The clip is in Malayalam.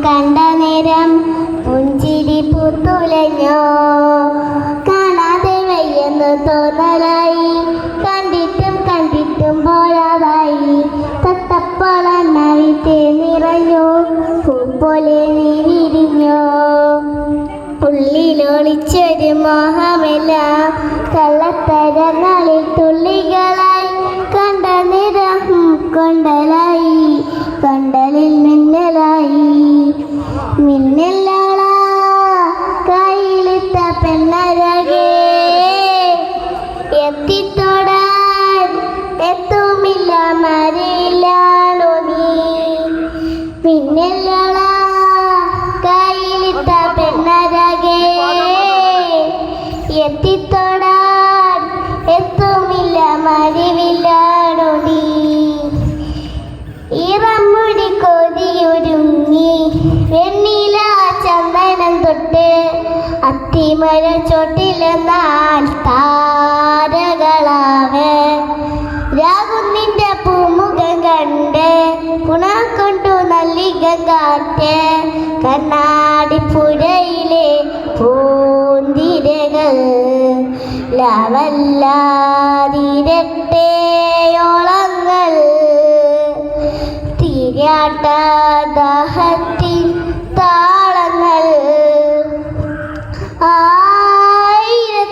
കണ്ട നേരം പുഞ്ചിരി പൂത്തുലഞ്ഞോ. കാണാതെ വയ്യെന്ന് തോന്നലായി, കണ്ടിട്ടും പോരാതായി. തത്തപ്പളന്ന വിത്ത് നിറഞ്ഞു, പൂ പോലെ നീ വിരിഞ്ഞോ. ഉള്ളിലൊളിച്ചൊരു മോഹമെല്ലാം കള്ളത്തരങ്ങളിൽ തുള്ളികളായി. കണ്ട നിറം കൊണ്ടലായി, കൊണ്ടലിൽ മിന്നലായി. മിന്നലാള കയ്യിലിട്ട പെണ്ണഴകേ, എത്തിത്തൊടാൻ എത്തുമില്ല മരയിലാണോ നീ. മിന്നലാള കയ്യിലിട്ട പെണ്ണഴകേ, എത്തിത്തൊടാൻ എത്തുമില്ല മരവിലാണോ നീ. ഇറമുടി കൊതിയൊരുങ്ങി വെണ്ണില ചന്ദനം തൊട്ട് അത്തിമര ചോട്ടിലെന്നാൽ താരകളാവ്. രാകുന്നിന്റെ പൂമുഖം കണ്ട് കുണക്കൊണ്ടു നല്ലിക കാറ്റ്. കണ്ണാടിപ്പുഴയിലെ പൂന്തിരകൾ ലാവല്ലാതിരട്ടേയോളങ്ങൾ. തിരിയാട്ടദാഹത്തിൻ താളങ്ങൾ ആയിരത്താപ്പോടില